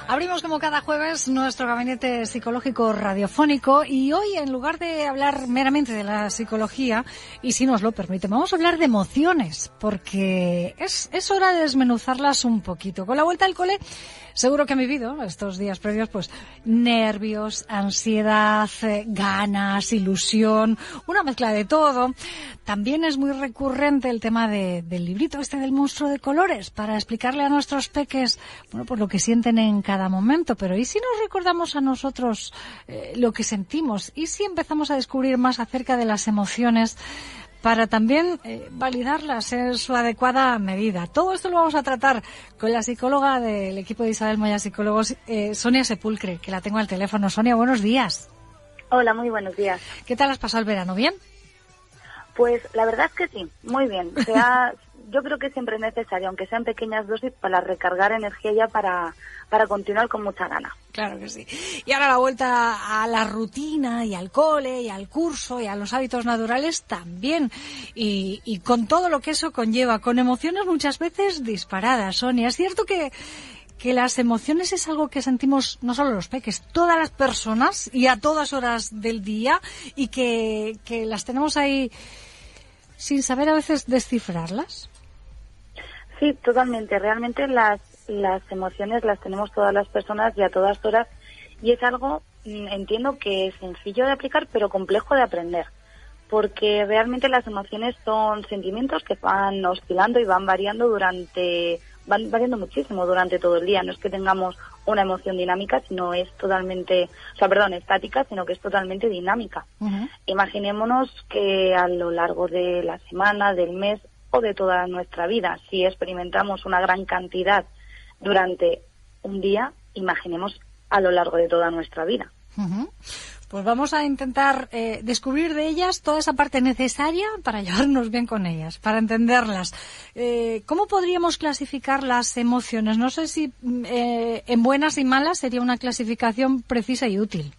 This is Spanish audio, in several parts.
Abrimos como cada jueves nuestro gabinete psicológico radiofónico y hoy, en lugar de hablar meramente de la psicología, y si nos lo permite, vamos a hablar de emociones, porque es hora de desmenuzarlas un poquito. Con la vuelta al cole, seguro que han vivido estos días previos, pues, nervios, ansiedad, ganas, ilusión, una mezcla de todo. También es muy recurrente el tema del librito del monstruo de colores, para explicarle a nuestros peques, bueno, pues lo que sienten en cada momento. Pero ¿y si nos recordamos a nosotros lo que sentimos? ¿Y si empezamos a descubrir más acerca de las emociones para también validarlas en su adecuada medida? Todo esto lo vamos a tratar con la psicóloga del equipo de Isabel Moya Psicólogos, Sonia Sepulcre, que la tengo al teléfono. Sonia, buenos días. Hola, muy buenos días. ¿Qué tal has pasado el verano? ¿Bien? Pues la verdad es que sí, muy bien. Yo creo que siempre es necesario, aunque sean pequeñas dosis, para recargar energía ya para continuar con mucha gana. Claro que sí. Y ahora la vuelta a la rutina y al cole y al curso y a los hábitos naturales también. Y con todo lo que eso conlleva, con emociones muchas veces disparadas, Sonia. Es cierto que las emociones es algo que sentimos no solo los peques, todas las personas y a todas horas del día, y que las tenemos ahí sin saber a veces descifrarlas. Sí, totalmente. Realmente las emociones las tenemos todas las personas y a todas horas, y es algo, entiendo que es sencillo de aplicar, pero complejo de aprender, porque realmente las emociones son sentimientos que van oscilando y van variando muchísimo durante todo el día. No es que tengamos una emoción dinámica, sino es totalmente, estática, sino que es totalmente dinámica. Uh-huh. Imaginémonos que a lo largo de la semana, del mes o de toda nuestra vida, si experimentamos una gran cantidad durante un día, imaginemos a lo largo de toda nuestra vida. Uh-huh. Pues vamos a intentar descubrir de ellas toda esa parte necesaria para llevarnos bien con ellas, para entenderlas. ¿Cómo podríamos clasificar las emociones? No sé si en buenas y malas sería una clasificación precisa y útil.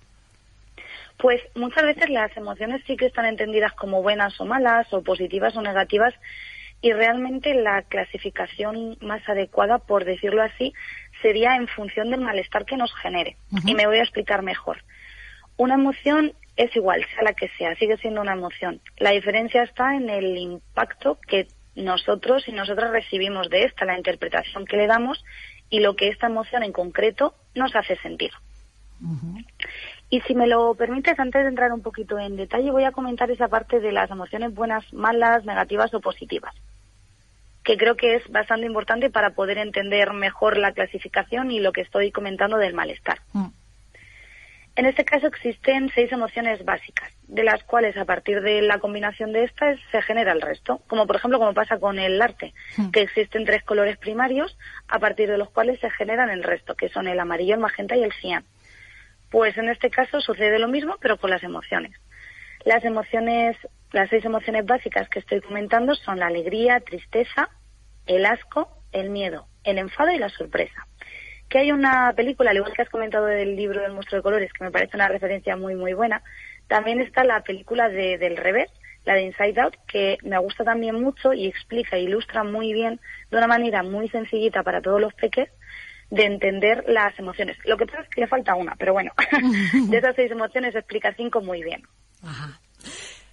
Pues muchas veces las emociones sí que están entendidas como buenas o malas, o positivas o negativas, y realmente la clasificación más adecuada, por decirlo así, sería en función del malestar que nos genere. Uh-huh. Y me voy a explicar mejor. Una emoción es igual, sea la que sea, sigue siendo una emoción. La diferencia está en el impacto que nosotros y nosotras recibimos de esta, la interpretación que le damos y lo que esta emoción en concreto nos hace sentir. Uh-huh. Y si me lo permites, antes de entrar un poquito en detalle, voy a comentar esa parte de las emociones buenas, malas, negativas o positivas, que creo que es bastante importante para poder entender mejor la clasificación y lo que estoy comentando del malestar. Uh-huh. En este caso existen 6 emociones básicas, de las cuales a partir de la combinación de estas se genera el resto. Como por ejemplo, como pasa con el arte, que existen 3 colores primarios a partir de los cuales se generan el resto, que son el amarillo, el magenta y el cian. Pues en este caso sucede lo mismo, pero con las emociones. Las 6 emociones básicas que estoy comentando son la alegría, tristeza, el asco, el miedo, el enfado y la sorpresa. Que hay una película, al igual que has comentado del libro del monstruo de colores, que me parece una referencia muy muy buena, también está la película del revés, la de Inside Out, que me gusta también mucho y explica e ilustra muy bien, de una manera muy sencillita para todos los peques, de entender las emociones. Lo que pasa es que le falta una, pero bueno, de esas 6 emociones explica 5 muy bien. Ajá.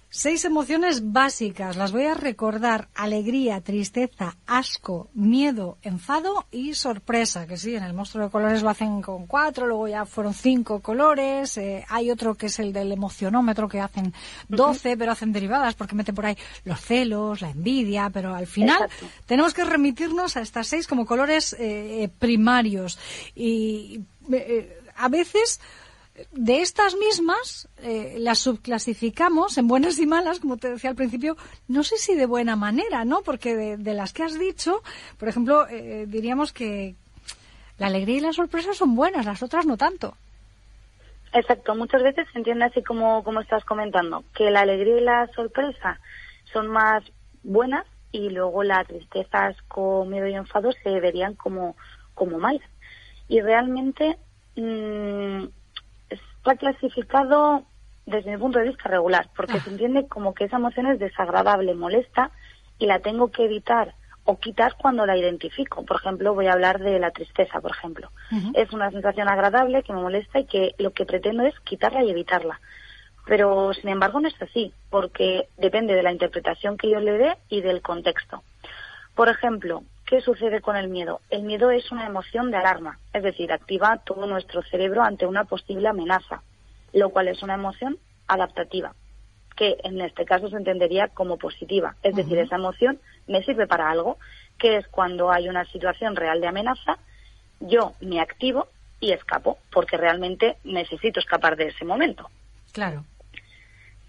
6 emociones básicas, las voy a recordar: alegría, tristeza, asco, miedo, enfado y sorpresa, que sí, en el monstruo de colores lo hacen con 4, luego ya fueron 5 colores, hay otro que es el del emocionómetro, que hacen 12, uh-huh. Pero hacen derivadas porque meten por ahí los celos, la envidia, pero al final exacto. Tenemos que remitirnos a estas 6 como colores primarios, y a veces de estas mismas las subclasificamos en buenas y malas, como te decía al principio, no sé si de buena manera, ¿no? Porque de las que has dicho, por ejemplo, diríamos que la alegría y la sorpresa son buenas, las otras no tanto. Exacto, muchas veces se entiende así como estás comentando, que la alegría y la sorpresa son más buenas y luego la tristeza, asco, miedo y enfado se verían como malas. Y realmente está clasificado desde mi punto de vista regular, porque se entiende como que esa emoción es desagradable, molesta, y la tengo que evitar o quitar cuando la identifico. Por ejemplo, voy a hablar de la tristeza, por ejemplo. Es una sensación agradable que me molesta y que lo que pretendo es quitarla y evitarla. Pero, sin embargo, no es así, porque depende de la interpretación que yo le dé y del contexto. Por ejemplo, ¿qué sucede con el miedo? El miedo es una emoción de alarma, es decir, activa todo nuestro cerebro ante una posible amenaza, lo cual es una emoción adaptativa, que en este caso se entendería como positiva. Es decir, esa emoción me sirve para algo, que es cuando hay una situación real de amenaza, yo me activo y escapo, porque realmente necesito escapar de ese momento. Claro.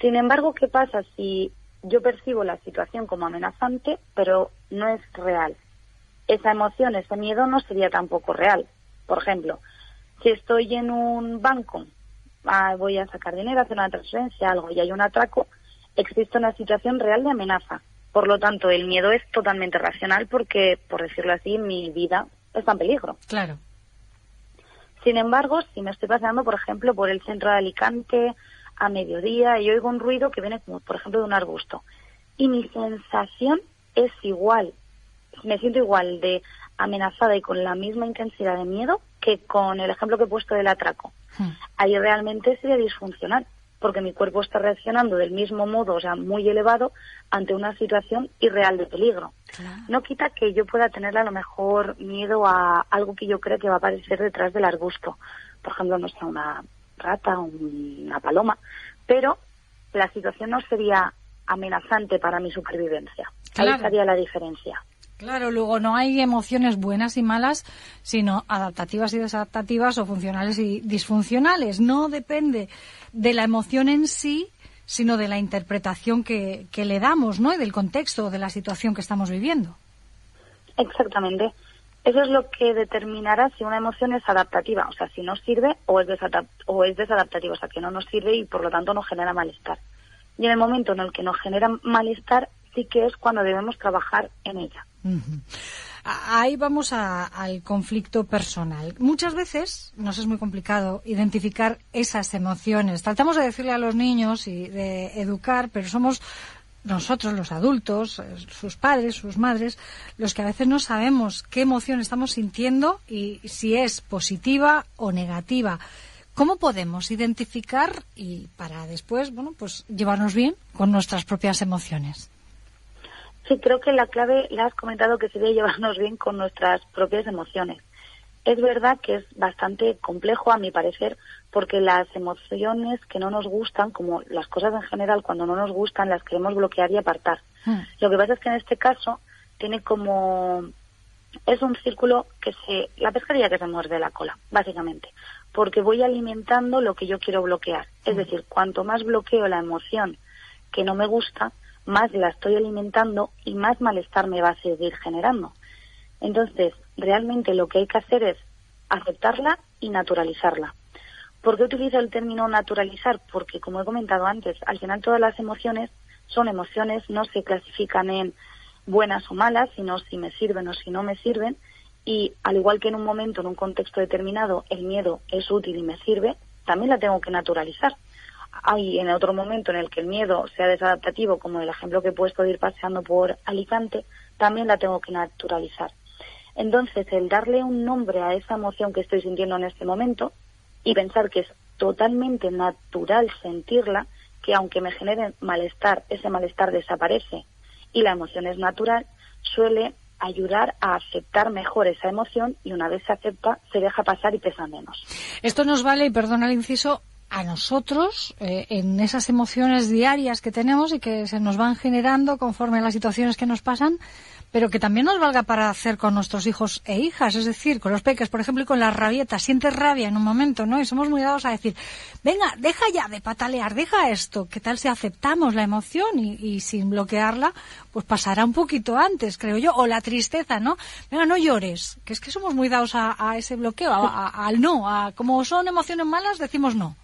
Sin embargo, ¿qué pasa si yo percibo la situación como amenazante, pero no es real? Esa emoción, ese miedo no sería tampoco real. Por ejemplo, si estoy en un banco, voy a sacar dinero, hacer una transferencia, algo, y hay un atraco, existe una situación real de amenaza. Por lo tanto, el miedo es totalmente racional porque, por decirlo así, mi vida está en peligro. Claro. Sin embargo, si me estoy paseando, por ejemplo, por el centro de Alicante a mediodía y oigo un ruido que viene, como por ejemplo, de un arbusto, y mi sensación es igual, me siento igual de amenazada y con la misma intensidad de miedo que con el ejemplo que he puesto del atraco. Ahí realmente sería disfuncional, porque mi cuerpo está reaccionando del mismo modo, o sea, muy elevado, ante una situación irreal de peligro. Claro. No quita que yo pueda tener a lo mejor miedo a algo que yo creo que va a aparecer detrás del arbusto. Por ejemplo, no sé, una rata, una paloma, pero la situación no sería amenazante para mi supervivencia. Claro. Ahí estaría la diferencia. Claro, luego no hay emociones buenas y malas, sino adaptativas y desadaptativas o funcionales y disfuncionales. No depende de la emoción en sí, sino de la interpretación que le damos, ¿no? Y del contexto, de la situación que estamos viviendo. Exactamente. Eso es lo que determinará si una emoción es adaptativa, o sea, si nos sirve o es desadaptativa, o sea, que no nos sirve y por lo tanto nos genera malestar. Y en el momento en el que nos genera malestar, sí que es cuando debemos trabajar en ella. Ahí vamos al conflicto personal. Muchas veces nos es muy complicado identificar esas emociones. Tratamos de decirle a los niños y de educar, pero somos nosotros, los adultos, sus padres, sus madres, los que a veces no sabemos qué emoción estamos sintiendo y si es positiva o negativa. ¿Cómo podemos identificar y para después, bueno, pues llevarnos bien con nuestras propias emociones? Sí, creo que la clave la has comentado, que sería llevarnos bien con nuestras propias emociones. Es verdad que es bastante complejo, a mi parecer, porque las emociones que no nos gustan, como las cosas en general, cuando no nos gustan, las queremos bloquear y apartar. Lo que pasa es que en este caso tiene como... es un círculo la pescadilla que se muerde la cola, básicamente, porque voy alimentando lo que yo quiero bloquear. Es decir, cuanto más bloqueo la emoción que no me gusta, más la estoy alimentando y más malestar me va a seguir generando. Entonces, realmente lo que hay que hacer es aceptarla y naturalizarla. ¿Por qué utilizo el término naturalizar? Porque, como he comentado antes, al final todas las emociones son emociones, no se clasifican en buenas o malas, sino si me sirven o si no me sirven, y al igual que en un momento, en un contexto determinado, el miedo es útil y me sirve, también la tengo que naturalizar. Hay en otro momento en el que el miedo sea desadaptativo, como el ejemplo que he puesto de ir paseando por Alicante, también la tengo que naturalizar. Entonces, el darle un nombre a esa emoción que estoy sintiendo en este momento y pensar que es totalmente natural sentirla, que aunque me genere malestar, ese malestar desaparece y la emoción es natural, suele ayudar a aceptar mejor esa emoción y una vez se acepta, se deja pasar y pesa menos. Esto nos vale, y perdona el inciso, a nosotros en esas emociones diarias que tenemos y que se nos van generando conforme a las situaciones que nos pasan, pero que también nos valga para hacer con nuestros hijos e hijas, es decir, con los peques, por ejemplo, y con las rabietas. Sientes rabia en un momento, ¿no? Y somos muy dados a decir, venga, deja ya de patalear, deja esto. ¿Qué tal si aceptamos la emoción y sin bloquearla, pues pasará un poquito antes, creo yo? O la tristeza, ¿no? Venga, no llores, que es que somos muy dados a ese bloqueo, al no. Como son emociones malas, decimos no.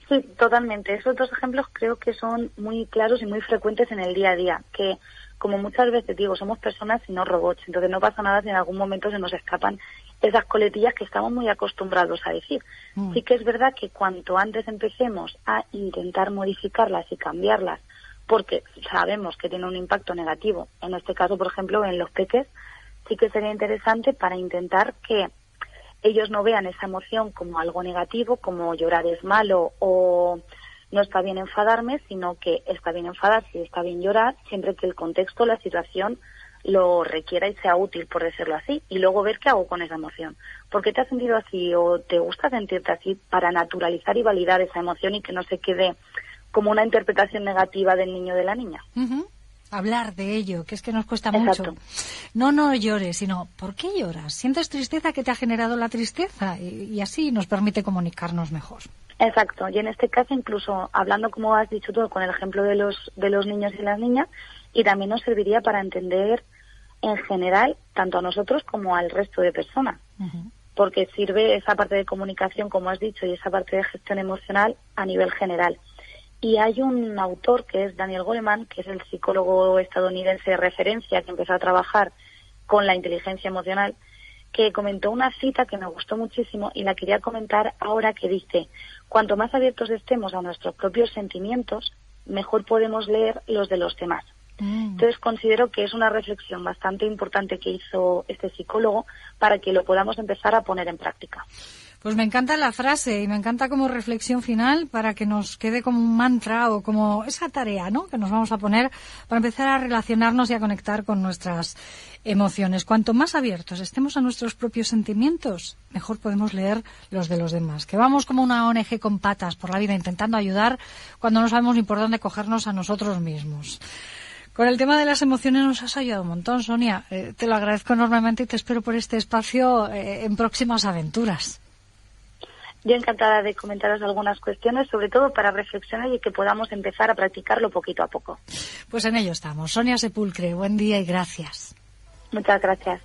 Sí, totalmente. Esos dos ejemplos creo que son muy claros y muy frecuentes en el día a día, que como muchas veces digo, somos personas y no robots, entonces no pasa nada si en algún momento se nos escapan esas coletillas que estamos muy acostumbrados a decir. Sí que es verdad que cuanto antes empecemos a intentar modificarlas y cambiarlas porque sabemos que tiene un impacto negativo. En este caso, por ejemplo, en los peques, sí que sería interesante para intentar que ellos no vean esa emoción como algo negativo, como llorar es malo o no está bien enfadarme, sino que está bien enfadarse y está bien llorar, siempre que el contexto, la situación lo requiera y sea útil, por decirlo así, y luego ver qué hago con esa emoción. ¿Por qué te has sentido así o te gusta sentirte así? Para naturalizar y validar esa emoción y que no se quede como una interpretación negativa del niño o de la niña. Uh-huh. Hablar de ello, que es que nos cuesta Exacto. mucho. No llores, sino ¿por qué lloras? ¿Sientes tristeza? ¿Qué te ha generado la tristeza? Y así nos permite comunicarnos mejor. Exacto, y en este caso incluso hablando, como has dicho tú, con el ejemplo de los niños y las niñas, y también nos serviría para entender en general tanto a nosotros como al resto de personas, uh-huh. Porque sirve esa parte de comunicación, como has dicho, y esa parte de gestión emocional a nivel general. Y hay un autor que es Daniel Goleman, que es el psicólogo estadounidense de referencia que empezó a trabajar con la inteligencia emocional, que comentó una cita que me gustó muchísimo y la quería comentar ahora, que dice: cuanto más abiertos estemos a nuestros propios sentimientos, mejor podemos leer los de los demás. Entonces considero que es una reflexión bastante importante que hizo este psicólogo para que lo podamos empezar a poner en práctica. Pues me encanta la frase y me encanta como reflexión final para que nos quede como un mantra o como esa tarea, ¿no?, que nos vamos a poner para empezar a relacionarnos y a conectar con nuestras emociones. Cuanto más abiertos estemos a nuestros propios sentimientos, mejor podemos leer los de los demás. Que vamos como una ONG con patas por la vida intentando ayudar cuando no sabemos ni por dónde cogernos a nosotros mismos. Con el tema de las emociones nos has ayudado un montón, Sonia. Te lo agradezco enormemente y te espero por este espacio en próximas aventuras. Yo encantada de comentaros algunas cuestiones, sobre todo para reflexionar y que podamos empezar a practicarlo poquito a poco. Pues en ello estamos. Sonia Sepulcre, buen día y gracias. Muchas gracias.